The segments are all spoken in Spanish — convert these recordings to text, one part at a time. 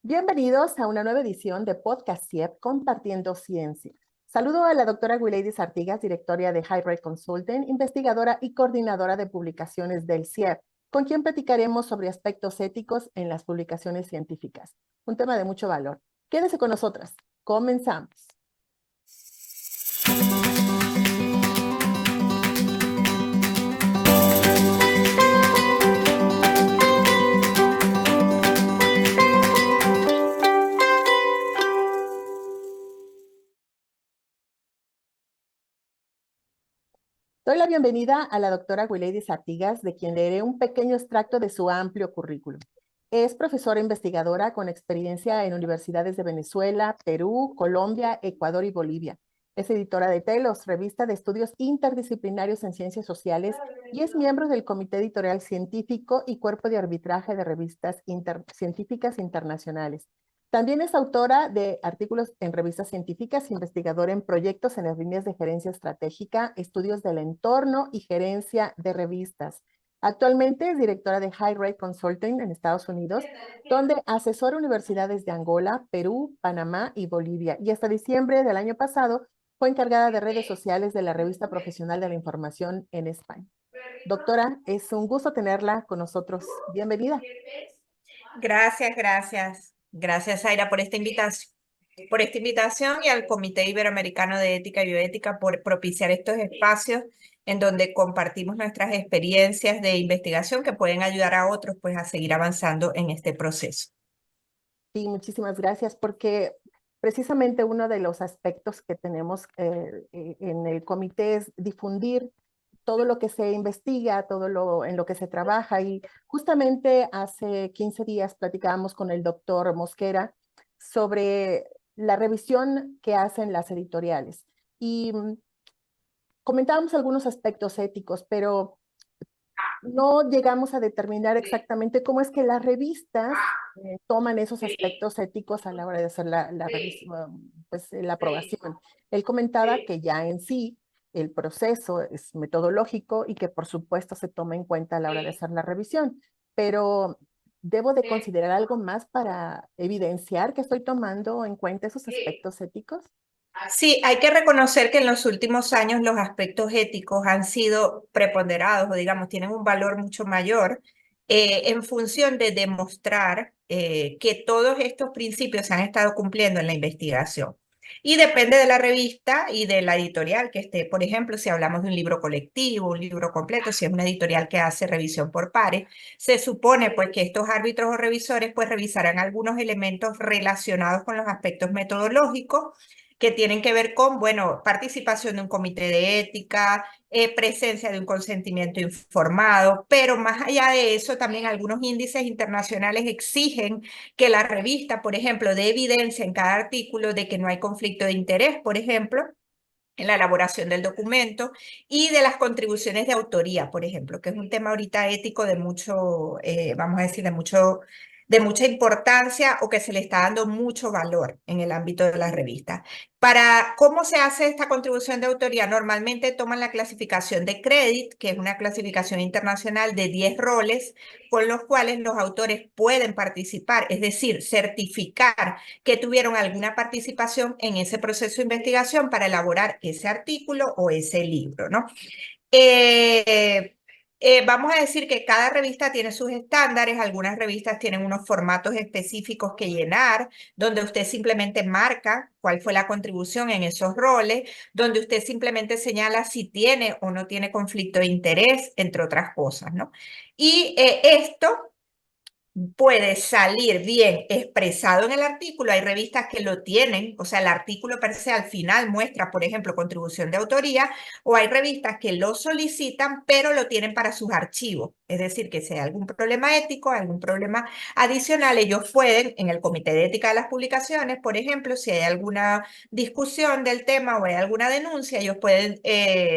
Bienvenidos a una nueva edición de Podcast CIEP Compartiendo Ciencia. Saludo a la doctora Gwileidis Artigas, directora de High Consulting, investigadora y coordinadora de publicaciones del CIEP, con quien platicaremos sobre aspectos éticos en las publicaciones científicas. Un tema de mucho valor. Quédese con nosotras. Comenzamos. Doy la bienvenida a la doctora Gwileidis Artigas, de quien leeré un pequeño extracto de su amplio currículum. Es profesora investigadora con experiencia en universidades de Venezuela, Perú, Colombia, Ecuador y Bolivia. Es editora de Telos, revista de estudios interdisciplinarios en ciencias sociales, y es miembro del Comité Editorial Científico y Cuerpo de Arbitraje de Revistas Científicas Internacionales. También es autora de artículos en revistas científicas, investigadora en proyectos en las líneas de gerencia estratégica, estudios del entorno y gerencia de revistas. Actualmente es directora de High Rate Consulting en Estados Unidos, donde asesora universidades de Angola, Perú, Panamá y Bolivia. Y hasta diciembre del año pasado fue encargada de redes sociales de la Revista Profesional de la Información en España. Doctora, es un gusto tenerla con nosotros. Bienvenida. Gracias. Gracias, Zaira, por esta invitación y al Comité Iberoamericano de Ética y Bioética por propiciar estos espacios en donde compartimos nuestras experiencias de investigación que pueden ayudar a otros pues, a seguir avanzando en este proceso. Sí, muchísimas gracias, porque precisamente uno de los aspectos que tenemos en el comité es difundir todo lo que se investiga, en lo que se trabaja. Y justamente hace 15 días platicábamos con el doctor Mosquera sobre la revisión que hacen las editoriales. Y comentábamos algunos aspectos éticos, pero no llegamos a determinar exactamente cómo es que las revistas toman esos aspectos éticos a la hora de hacer la revisión, pues la aprobación. Él comentaba que ya en sí el proceso es metodológico y que por supuesto se toma en cuenta a la hora de hacer la revisión, pero debo de considerar algo más para evidenciar que estoy tomando en cuenta esos aspectos éticos. Sí, hay que reconocer que en los últimos años los aspectos éticos han sido preponderados o digamos tienen un valor mucho mayor en función de demostrar que todos estos principios se han estado cumpliendo en la investigación. Y depende de la revista y de la editorial que esté. Por ejemplo, si hablamos de un libro colectivo, un libro completo, si es una editorial que hace revisión por pares, se supone pues que estos árbitros o revisores pues revisarán algunos elementos relacionados con los aspectos metodológicos que tienen que ver con, bueno, participación de un comité de ética, presencia de un consentimiento informado, pero más allá de eso, también algunos índices internacionales exigen que la revista, por ejemplo, dé evidencia en cada artículo de que no hay conflicto de interés, por ejemplo, en la elaboración del documento y de las contribuciones de autoría, por ejemplo, que es un tema ahorita ético de mucho, vamos a decir, de mucha importancia o que se le está dando mucho valor en el ámbito de las revistas. Para cómo se hace esta contribución de autoría, normalmente toman la clasificación de CREDIT, que es una clasificación internacional de 10 roles con los cuales los autores pueden participar, es decir, certificar que tuvieron alguna participación en ese proceso de investigación para elaborar ese artículo o ese libro, ¿no? Eh, vamos a decir que cada revista tiene sus estándares, algunas revistas tienen unos formatos específicos que llenar, donde usted simplemente marca cuál fue la contribución en esos roles, donde usted simplemente señala si tiene o no tiene conflicto de interés, entre otras cosas, ¿no? Y esto puede salir bien expresado en el artículo. Hay revistas que lo tienen, o sea, el artículo per se al final muestra, por ejemplo, contribución de autoría, o hay revistas que lo solicitan, pero lo tienen para sus archivos. Es decir, que si hay algún problema ético, algún problema adicional, ellos pueden, en el Comité de Ética de las Publicaciones, por ejemplo, si hay alguna discusión del tema o hay alguna denuncia, ellos pueden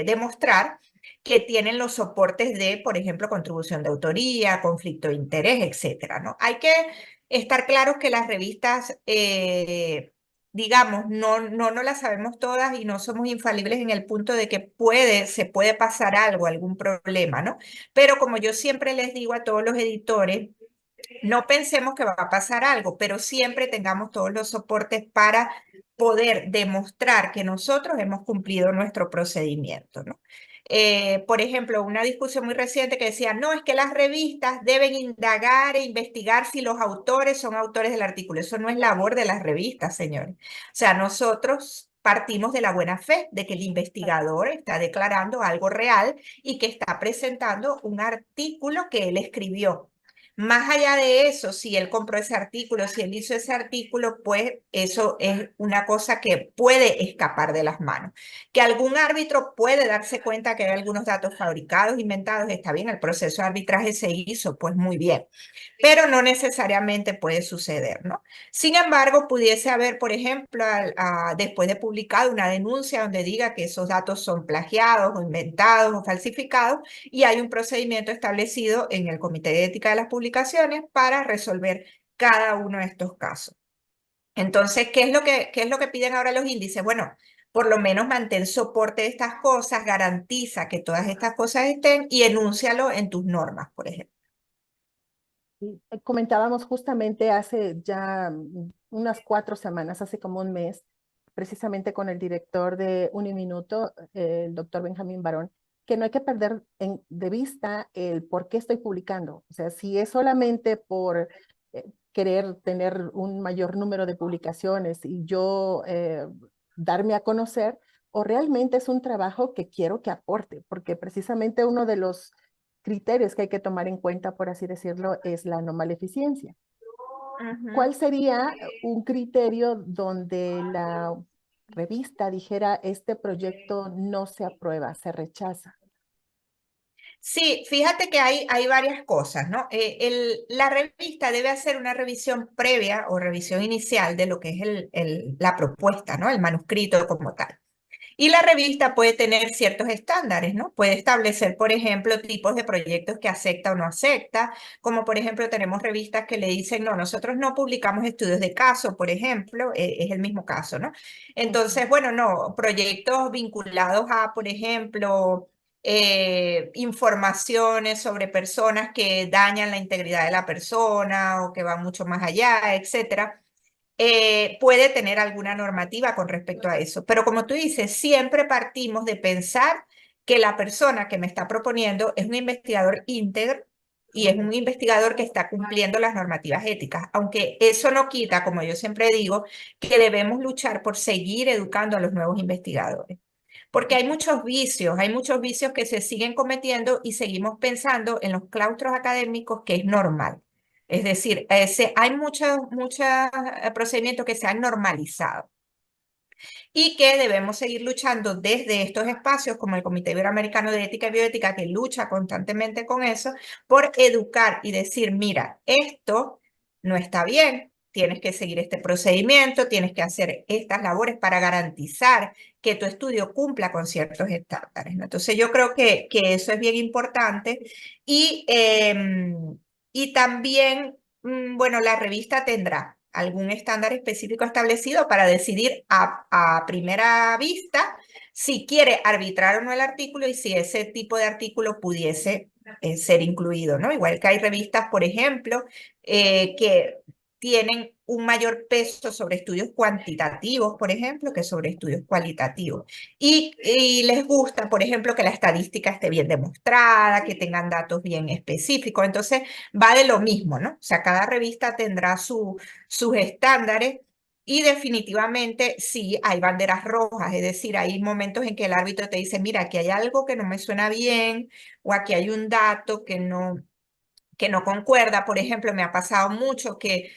demostrar que tienen los soportes de, por ejemplo, contribución de autoría, conflicto de interés, etcétera, ¿no? Hay que estar claros que las revistas, digamos, no las sabemos todas y no somos infalibles en el punto de que se puede pasar algo, algún problema, ¿no? Pero como yo siempre les digo a todos los editores, no pensemos que va a pasar algo, pero siempre tengamos todos los soportes para poder demostrar que nosotros hemos cumplido nuestro procedimiento, ¿no? Por ejemplo, una discusión muy reciente que decía, no, es que las revistas deben indagar e investigar si los autores son autores del artículo. Eso no es labor de las revistas, señores. O sea, nosotros partimos de la buena fe de que el investigador está declarando algo real y que está presentando un artículo que él escribió. Más allá de eso, si él compró ese artículo, si él hizo ese artículo, pues eso es una cosa que puede escapar de las manos. Que algún árbitro puede darse cuenta que hay algunos datos fabricados, inventados, está bien, el proceso de arbitraje se hizo, pues muy bien, pero no necesariamente puede suceder, ¿no? Sin embargo, pudiese haber, por ejemplo, después de publicado una denuncia donde diga que esos datos son plagiados o inventados o falsificados, y hay un procedimiento establecido en el Comité de Ética de las Publicaciones para resolver cada uno de estos casos. Entonces, qué es lo que piden ahora los índices? Bueno, por lo menos mantén soporte de estas cosas, garantiza que todas estas cosas estén y enúncialo en tus normas, por ejemplo. Y, comentábamos justamente hace ya unas 4 semanas, hace como un mes, precisamente con el director de Uniminuto, el doctor Benjamín Barón, que no hay que perder de vista el por qué estoy publicando. O sea, si es solamente por querer tener un mayor número de publicaciones y yo darme a conocer, o realmente es un trabajo que quiero que aporte, porque precisamente uno de los criterios que hay que tomar en cuenta, por así decirlo, es la no maleficencia. ¿Cuál sería un criterio donde la revista dijera este proyecto no se aprueba, se rechaza? Sí, fíjate que hay varias cosas, ¿no? La revista debe hacer una revisión previa o revisión inicial de lo que es la propuesta, ¿no? El manuscrito como tal. Y la revista puede tener ciertos estándares, ¿no? Puede establecer, por ejemplo, tipos de proyectos que acepta o no acepta, como por ejemplo tenemos revistas que le dicen, no, nosotros no publicamos estudios de caso, por ejemplo, es el mismo caso, ¿no? Entonces, bueno, no, proyectos vinculados a, por ejemplo, informaciones sobre personas que dañan la integridad de la persona o que van mucho más allá, etcétera. Puede tener alguna normativa con respecto a eso. Pero como tú dices, siempre partimos de pensar que la persona que me está proponiendo es un investigador íntegro y es un investigador que está cumpliendo las normativas éticas, aunque eso no quita, como yo siempre digo, que debemos luchar por seguir educando a los nuevos investigadores. Porque hay muchos vicios que se siguen cometiendo y seguimos pensando en los claustros académicos que es normal. Es decir, hay muchos procedimientos que se han normalizado y que debemos seguir luchando desde estos espacios como el Comité Iberoamericano de Ética y Bioética, que lucha constantemente con eso, por educar y decir, mira, esto no está bien, tienes que seguir este procedimiento, tienes que hacer estas labores para garantizar que tu estudio cumpla con ciertos estándares, ¿no? Entonces yo creo que eso es bien importante y también, bueno, la revista tendrá algún estándar específico establecido para decidir a primera vista si quiere arbitrar o no el artículo y si ese tipo de artículo pudiese ser incluido, ¿no? Igual que hay revistas, por ejemplo, que tienen un mayor peso sobre estudios cuantitativos, por ejemplo, que sobre estudios cualitativos. Y les gusta, por ejemplo, que la estadística esté bien demostrada, que tengan datos bien específicos. Entonces, va de lo mismo, ¿no? O sea, cada revista tendrá sus estándares y definitivamente sí hay banderas rojas, es decir, hay momentos en que el árbitro te dice, mira, aquí hay algo que no me suena bien o aquí hay un dato que no concuerda. Por ejemplo, me ha pasado mucho que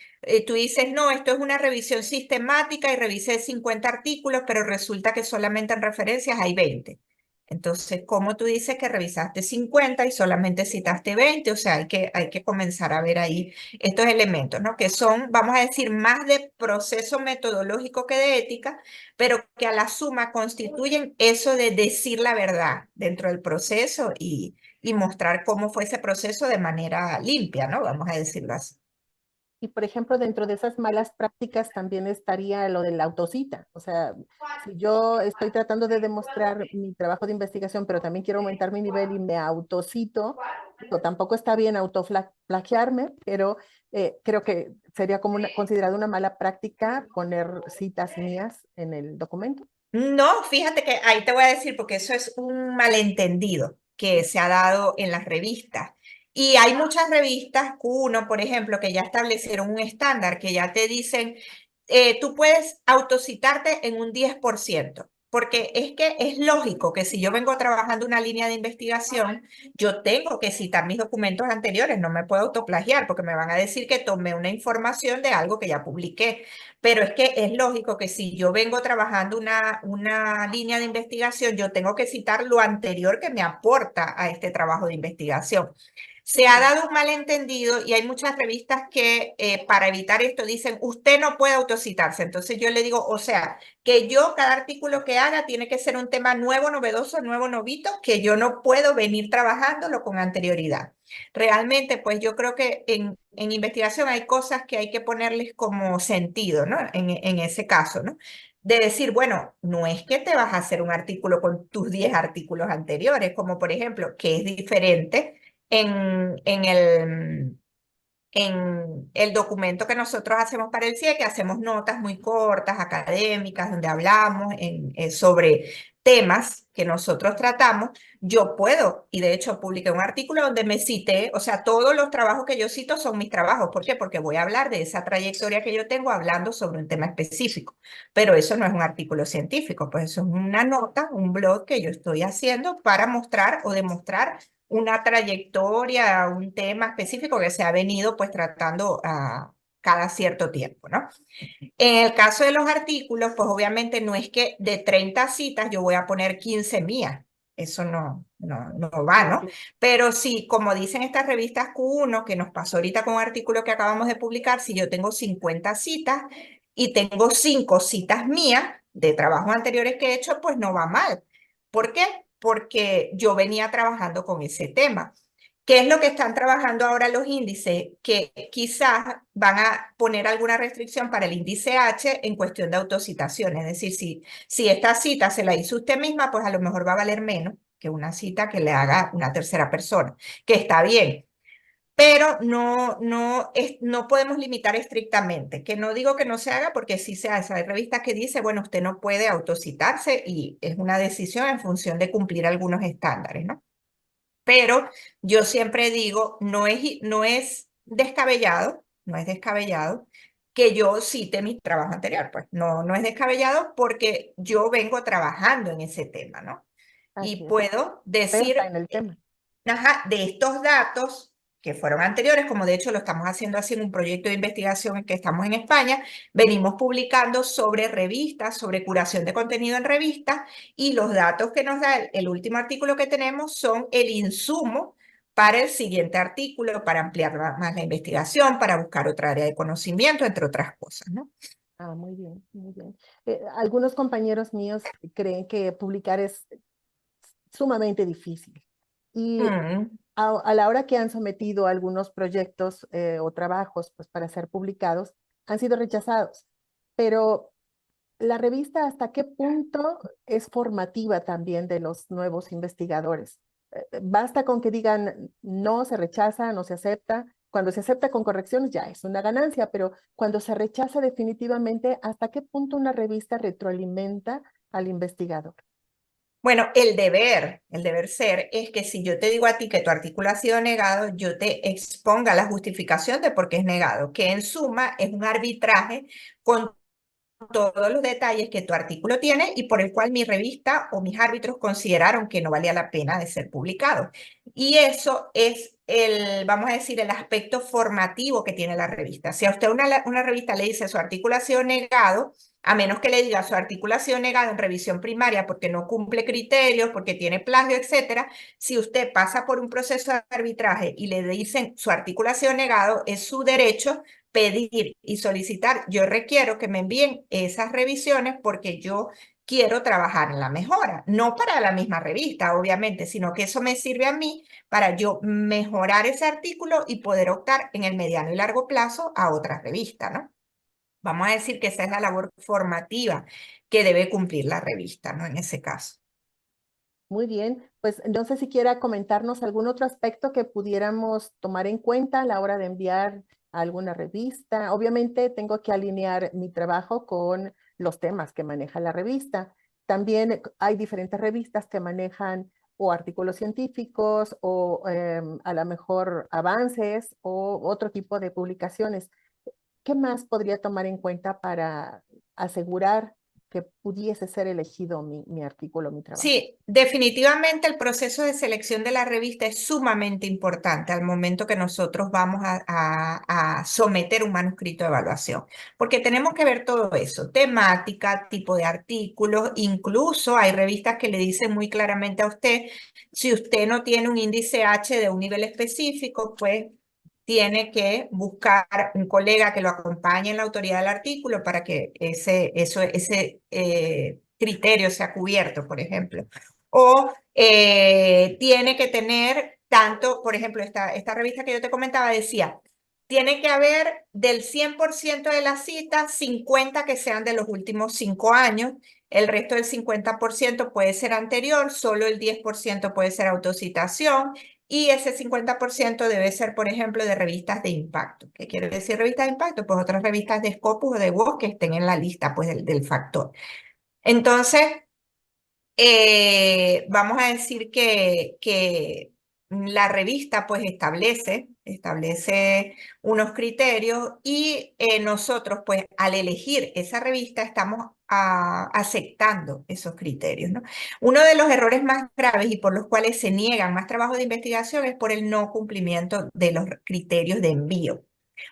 tú dices, no, esto es una revisión sistemática y revisé 50 artículos, pero resulta que solamente en referencias hay 20. Entonces, ¿cómo tú dices que revisaste 50 y solamente citaste 20? O sea, hay que comenzar a ver ahí estos elementos, ¿no? Que son, vamos a decir, más de proceso metodológico que de ética, pero que a la suma constituyen eso de decir la verdad dentro del proceso y mostrar cómo fue ese proceso de manera limpia, ¿no? Vamos a decirlo así. Y, por ejemplo, dentro de esas malas prácticas también estaría lo de la autocita. O sea, si yo estoy tratando de demostrar mi trabajo de investigación, pero también quiero aumentar mi nivel y me autocito, digo, tampoco está bien autoflagearme, pero creo que sería como considerado una mala práctica poner citas mías en el documento. No, fíjate que ahí te voy a decir, porque eso es un malentendido que se ha dado en las revistas. Y hay muchas revistas, Q1, por ejemplo, que ya establecieron un estándar, que ya te dicen, tú puedes autocitarte en un 10%, porque es que es lógico que si yo vengo trabajando una línea de investigación, yo tengo que citar mis documentos anteriores, no me puedo autoplagiar, porque me van a decir que tomé una información de algo que ya publiqué. Pero es que es lógico que si yo vengo trabajando una línea de investigación, yo tengo que citar lo anterior que me aporta a este trabajo de investigación. Se ha dado un malentendido y hay muchas revistas que para evitar esto dicen, usted no puede autocitarse. Entonces yo le digo, o sea, que yo cada artículo que haga tiene que ser un tema nuevo, novedoso, nuevo, novito, que yo no puedo venir trabajándolo con anterioridad. Realmente, pues yo creo que en investigación hay cosas que hay que ponerles como sentido, ¿no? En ese caso, ¿no? De decir, bueno, no es que te vas a hacer un artículo con tus 10 artículos anteriores, como por ejemplo, que es diferente en el documento que nosotros hacemos para el CIE, que hacemos notas muy cortas, académicas, donde hablamos sobre temas que nosotros tratamos. Yo puedo, y de hecho publiqué un artículo donde me cité, o sea, todos los trabajos que yo cito son mis trabajos. ¿Por qué? Porque voy a hablar de esa trayectoria que yo tengo hablando sobre un tema específico. Pero eso no es un artículo científico, pues eso es una nota, un blog que yo estoy haciendo para mostrar o demostrar una trayectoria, un tema específico que se ha venido pues tratando cada cierto tiempo, ¿no? En el caso de los artículos, pues obviamente no es que de 30 citas yo voy a poner 15 mías. Eso no va, No, ¿no? Pero sí, como dicen estas revistas Q1, que nos pasó ahorita con un artículo que acabamos de publicar, si yo tengo 50 citas y tengo 5 citas mías de trabajos anteriores que he hecho, pues no va mal. ¿Por qué? Porque yo venía trabajando con ese tema. ¿Qué es lo que están trabajando ahora los índices? Que quizás van a poner alguna restricción para el índice H en cuestión de autocitación. Es decir, si esta cita se la hizo usted misma, pues a lo mejor va a valer menos que una cita que le haga una tercera persona, que está bien. Pero no podemos limitar estrictamente, que no digo que no se haga porque sí se hace. Hay revistas que dice, bueno, usted no puede autocitarse y es una decisión en función de cumplir algunos estándares, ¿no? Pero yo siempre digo, no es descabellado que yo cite mi trabajo anterior, pues no es descabellado porque yo vengo trabajando en ese tema, ¿no? así Y es. puedo Experta decir, en el tema. ajá, de estos datos que fueron anteriores, como de hecho lo estamos haciendo así en un proyecto de investigación en que estamos en España, venimos publicando sobre revistas, sobre curación de contenido en revistas, y los datos que nos da el último artículo que tenemos son el insumo para el siguiente artículo, para ampliar más la investigación, para buscar otra área de conocimiento, entre otras cosas, ¿no? Ah, muy bien, muy bien. Algunos compañeros míos creen que publicar es sumamente difícil. Y Mm. a la hora que han sometido algunos proyectos o trabajos pues, para ser publicados, han sido rechazados. Pero la revista, ¿hasta qué punto es formativa también de los nuevos investigadores? Basta con que digan no, se rechaza, no se acepta. Cuando se acepta con correcciones ya es una ganancia, pero cuando se rechaza definitivamente, ¿hasta qué punto una revista retroalimenta al investigador? Bueno, el deber ser es que si yo te digo a ti que tu artículo ha sido negado, yo te exponga la justificación de por qué es negado, que en suma es un arbitraje con todos los detalles que tu artículo tiene y por el cual mi revista o mis árbitros consideraron que no valía la pena de ser publicado. Y eso es vamos a decir, el aspecto formativo que tiene la revista. Si a usted una revista le dice su artículo ha sido negado, a menos que le diga su artículo ha sido negado en revisión primaria porque no cumple criterios, porque tiene plagio, etcétera, si usted pasa por un proceso de arbitraje y le dicen su artículo ha sido negado, es su derecho pedir y solicitar, yo requiero que me envíen esas revisiones porque yo quiero trabajar en la mejora, no para la misma revista, obviamente, sino que eso me sirve a mí para yo mejorar ese artículo y poder optar en el mediano y largo plazo a otra revista, ¿no? Vamos a decir que esa es la labor formativa que debe cumplir la revista, ¿no? En ese caso. Muy bien, pues no sé si quiera comentarnos algún otro aspecto que pudiéramos tomar en cuenta a la hora de enviar a alguna revista. Obviamente tengo que alinear mi trabajo con los temas que maneja la revista. También hay diferentes revistas que manejan o artículos científicos o a lo mejor avances o otro tipo de publicaciones. ¿Qué más podría tomar en cuenta para asegurar que pudiese ser elegido mi artículo, mi trabajo? Sí, definitivamente el proceso de selección de la revista es sumamente importante al momento que nosotros vamos a someter un manuscrito de evaluación, porque tenemos que ver todo eso, temática, tipo de artículos, incluso hay revistas que le dicen muy claramente a usted, si usted no tiene un índice H de un nivel específico, pues tiene que buscar un colega que lo acompañe en la autoría del artículo para que ese criterio sea cubierto, por ejemplo. O tiene que tener tanto, por ejemplo, esta revista que yo te comentaba decía, tiene que haber del 100% de las citas, 50 que sean de los últimos 5 años, el resto del 50% puede ser anterior, solo el 10% puede ser autocitación y ese 50% debe ser, por ejemplo, de revistas de impacto. ¿Qué quiere decir revistas de impacto? Pues otras revistas de Scopus o de WOS que estén en la lista pues, del factor. Entonces, vamos a decir que la revista pues establece unos criterios y nosotros pues al elegir esa revista estamos aceptando esos criterios, ¿no? Uno de los errores más graves y por los cuales se niegan más trabajos de investigación es por el no cumplimiento de los criterios de envío.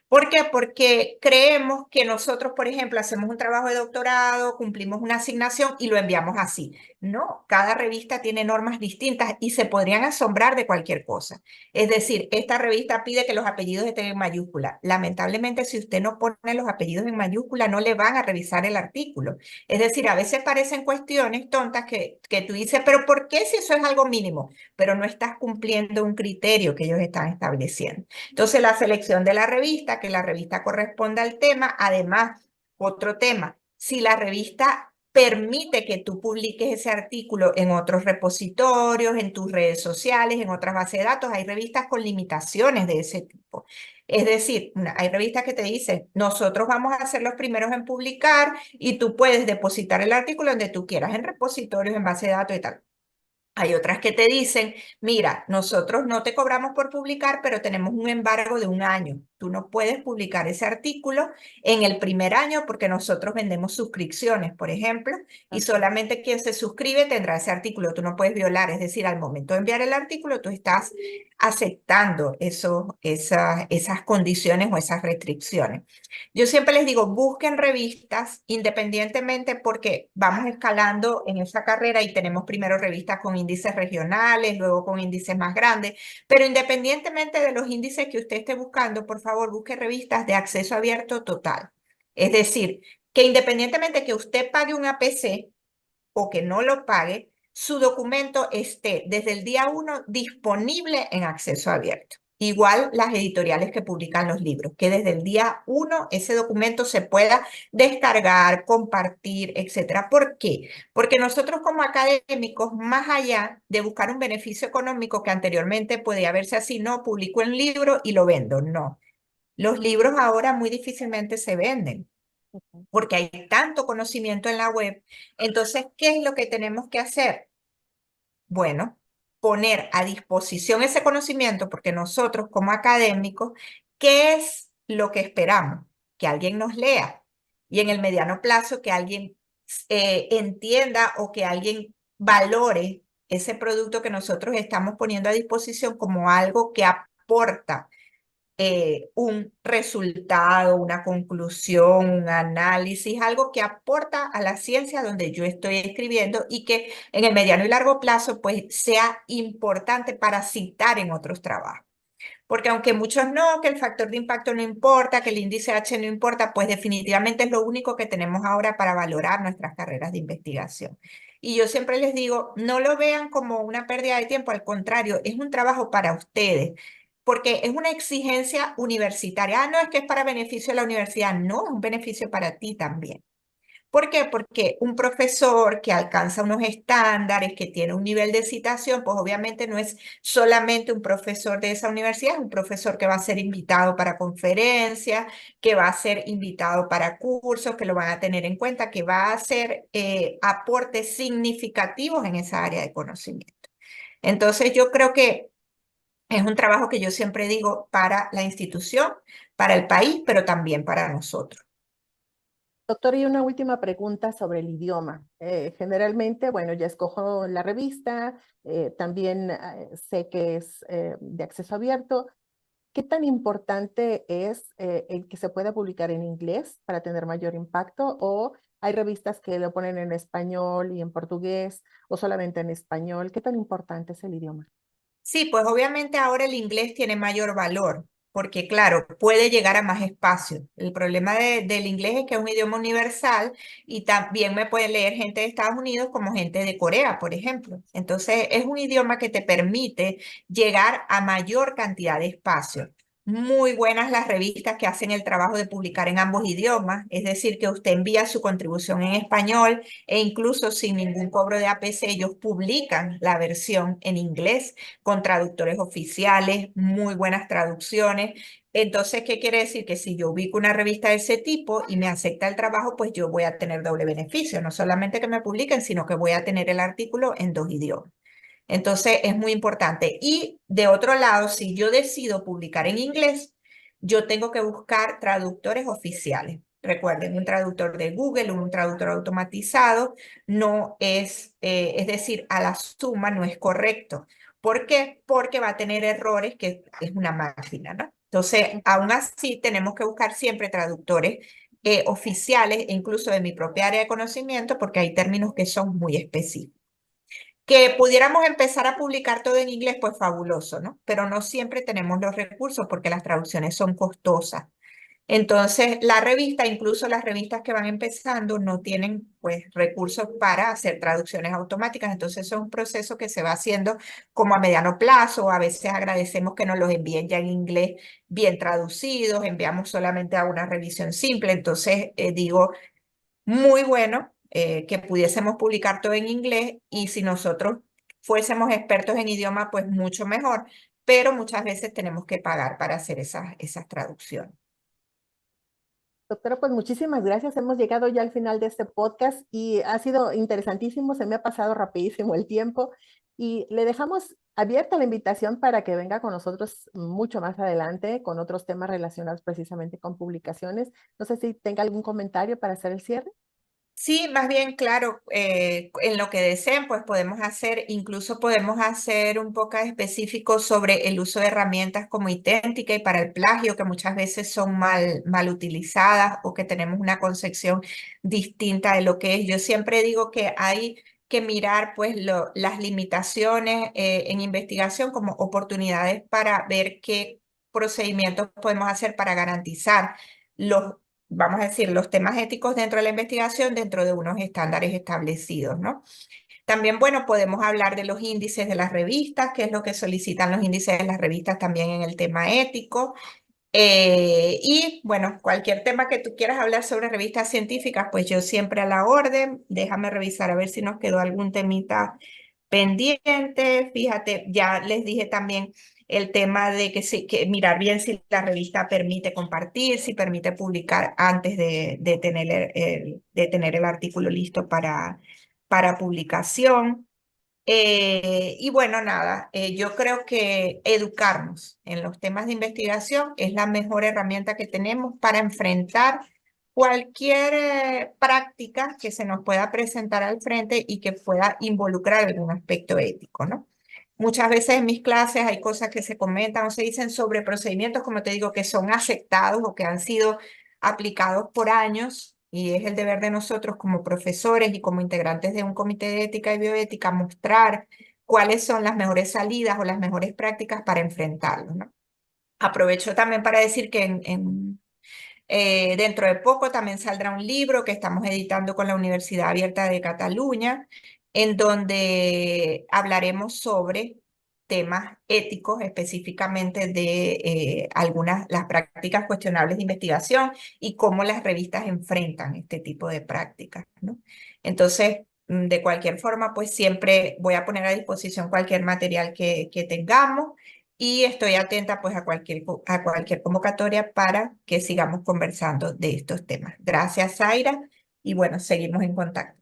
¿Por qué? Porque creemos que nosotros, por ejemplo, hacemos un trabajo de doctorado, cumplimos una asignación y lo enviamos así. No, cada revista tiene normas distintas y se podrían asombrar de cualquier cosa. Es decir, esta revista pide que los apellidos estén en mayúscula. Lamentablemente, si usted no pone los apellidos en mayúscula, no le van a revisar el artículo. Es decir, a veces parecen cuestiones tontas que tú dices, pero ¿por qué si eso es algo mínimo? Pero no estás cumpliendo un criterio que ellos están estableciendo. Entonces, la selección de la revista, que la revista corresponda al tema. Además, otro tema, si la revista permite que tú publiques ese artículo en otros repositorios, en tus redes sociales, en otras bases de datos, hay revistas con limitaciones de ese tipo. Es decir, hay revistas que te dicen, nosotros vamos a ser los primeros en publicar y tú puedes depositar el artículo donde tú quieras, en repositorios, en base de datos y tal. Hay otras que te dicen, mira, nosotros no te cobramos por publicar, pero tenemos un embargo de 1 año. Tú no puedes publicar ese artículo en el primer año porque nosotros vendemos suscripciones, por ejemplo, y solamente quien se suscribe tendrá ese artículo. Tú no puedes violar, es decir, al momento de enviar el artículo, tú estás aceptando esas condiciones o esas restricciones. Yo siempre les digo, busquen revistas independientemente porque vamos escalando en esa carrera y tenemos primero revistas con índices regionales, luego con índices más grandes, pero independientemente de los índices que usted esté buscando, por favor, busque revistas de acceso abierto total. Es decir, que independientemente que usted pague un APC o que no lo pague, su documento esté desde el día 1 disponible en acceso abierto. Igual las editoriales que publican los libros, que desde el día 1 ese documento se pueda descargar, compartir, etcétera. ¿Por qué? Porque nosotros como académicos, más allá de buscar un beneficio económico que anteriormente podía verse así, no, publico un libro y lo vendo, no. Los libros ahora muy difícilmente se venden porque hay tanto conocimiento en la web. Entonces, ¿qué es lo que tenemos que hacer? Bueno, poner a disposición ese conocimiento, porque nosotros como académicos, ¿qué es lo que esperamos? Que alguien nos lea y en el mediano plazo que alguien entienda o que alguien valore ese producto que nosotros estamos poniendo a disposición como algo que aporta un resultado, una conclusión, un análisis, algo que aporta a la ciencia donde yo estoy escribiendo y que en el mediano y largo plazo pues sea importante para citar en otros trabajos. Porque aunque muchos no, que el factor de impacto no importa, que el índice H no importa, pues definitivamente es lo único que tenemos ahora para valorar nuestras carreras de investigación. Y yo siempre les digo, no lo vean como una pérdida de tiempo, al contrario, es un trabajo para ustedes, porque es una exigencia universitaria. Ah, no, es que es para beneficio de la universidad. No, es un beneficio para ti también. ¿Por qué? Porque un profesor que alcanza unos estándares, que tiene un nivel de citación, pues obviamente no es solamente un profesor de esa universidad, es un profesor que va a ser invitado para conferencias, que va a ser invitado para cursos, que lo van a tener en cuenta, que va a hacer aportes significativos en esa área de conocimiento. Entonces yo creo que es un trabajo que yo siempre digo para la institución, para el país, pero también para nosotros. Doctor, y una última pregunta sobre el idioma. Generalmente, bueno, ya escojo la revista, también sé que es de acceso abierto. ¿Qué tan importante es el que se pueda publicar en inglés para tener mayor impacto? ¿O hay revistas que lo ponen en español y en portugués o solamente en español? ¿Qué tan importante es el idioma? Sí, pues obviamente ahora el inglés tiene mayor valor, porque claro, puede llegar a más espacio. El problema del inglés es que es un idioma universal y también me puede leer gente de Estados Unidos como gente de Corea, por ejemplo. Entonces, es un idioma que te permite llegar a mayor cantidad de espacio. Muy buenas las revistas que hacen el trabajo de publicar en ambos idiomas, es decir, que usted envía su contribución en español e incluso sin ningún cobro de APC, ellos publican la versión en inglés con traductores oficiales, muy buenas traducciones. Entonces, ¿qué quiere decir? Que si yo ubico una revista de ese tipo y me acepta el trabajo, pues yo voy a tener doble beneficio. No solamente que me publiquen, sino que voy a tener el artículo en dos idiomas. Entonces, es muy importante. Y de otro lado, si yo decido publicar en inglés, yo tengo que buscar traductores oficiales. Recuerden, un traductor de Google, un traductor automatizado, no es, es decir, a la suma no es correcto. ¿Por qué? Porque va a tener errores que es una máquina, ¿no? Entonces, aún así, tenemos que buscar siempre traductores oficiales, e incluso de mi propia área de conocimiento, porque hay términos que son muy específicos. Que pudiéramos empezar a publicar todo en inglés, pues fabuloso, ¿no? Pero no siempre tenemos los recursos porque las traducciones son costosas. Entonces, la revista, incluso las revistas que van empezando, no tienen pues recursos para hacer traducciones automáticas. Entonces, eso es un proceso que se va haciendo como a mediano plazo. A veces agradecemos que nos los envíen ya en inglés bien traducidos, enviamos solamente a una revisión simple. Entonces, digo, muy bueno que pudiésemos publicar todo en inglés y si nosotros fuésemos expertos en idioma, pues mucho mejor, pero muchas veces tenemos que pagar para hacer esas traducciones. Doctora, pues muchísimas gracias. Hemos llegado ya al final de este podcast y ha sido interesantísimo. Se me ha pasado rapidísimo el tiempo y le dejamos abierta la invitación para que venga con nosotros mucho más adelante con otros temas relacionados precisamente con publicaciones. No sé si tenga algún comentario para hacer el cierre. Sí, más bien, claro, en lo que deseen, pues podemos hacer, incluso podemos hacer un poco específico sobre el uso de herramientas como idéntica y para el plagio, que muchas veces son mal utilizadas o que tenemos una concepción distinta de lo que es. Yo siempre digo que hay que mirar pues las limitaciones en investigación como oportunidades para ver qué procedimientos podemos hacer para garantizar los vamos a decir, los temas éticos dentro de la investigación dentro de unos estándares establecidos, ¿no? También, bueno, podemos hablar de los índices de las revistas, qué es lo que solicitan los índices de las revistas también en el tema ético. Y bueno, cualquier tema que tú quieras hablar sobre revistas científicas, pues yo siempre a la orden. Déjame revisar a ver si nos quedó algún temita pendiente. Fíjate, ya les dije también el tema de que, sí, que mirar bien si la revista permite compartir, si permite publicar antes de tener de tener el artículo listo para publicación. Y bueno, nada, yo creo que educarnos en los temas de investigación es la mejor herramienta que tenemos para enfrentar cualquier práctica que se nos pueda presentar al frente y que pueda involucrar algún aspecto ético, ¿no? Muchas veces en mis clases hay cosas que se comentan o se dicen sobre procedimientos, como te digo, que son aceptados o que han sido aplicados por años y es el deber de nosotros como profesores y como integrantes de un comité de ética y bioética mostrar cuáles son las mejores salidas o las mejores prácticas para enfrentarlos, ¿no? Aprovecho también para decir que dentro de poco también saldrá un libro que estamos editando con la Universidad Abierta de Cataluña, en donde hablaremos sobre temas éticos, específicamente de las prácticas cuestionables de investigación y cómo las revistas enfrentan este tipo de prácticas, ¿no? Entonces, de cualquier forma, pues siempre voy a poner a disposición cualquier material que tengamos y estoy atenta pues a cualquier convocatoria para que sigamos conversando de estos temas. Gracias, Zaira, y bueno, seguimos en contacto.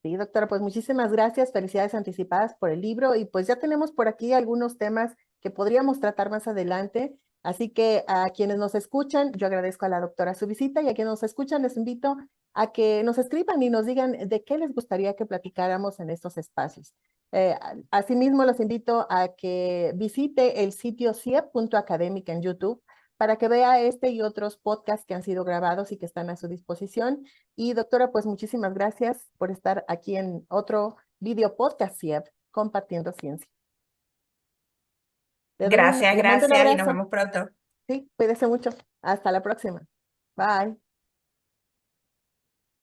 Sí, doctora, pues muchísimas gracias, felicidades anticipadas por el libro y pues ya tenemos por aquí algunos temas que podríamos tratar más adelante, así que a quienes nos escuchan, yo agradezco a la doctora su visita y a quienes nos escuchan les invito a que nos escriban y nos digan de qué les gustaría que platicáramos en estos espacios. Asimismo, los invito a que visite el sitio ciep.académica en YouTube para que vea este y otros podcasts que han sido grabados y que están a su disposición. Y doctora, pues muchísimas gracias por estar aquí en otro video podcast CIEP, compartiendo ciencia. Gracias, Le mando un gracias y nos abrazo. vemos pronto. Sí, cuídese mucho. Hasta la próxima. Bye.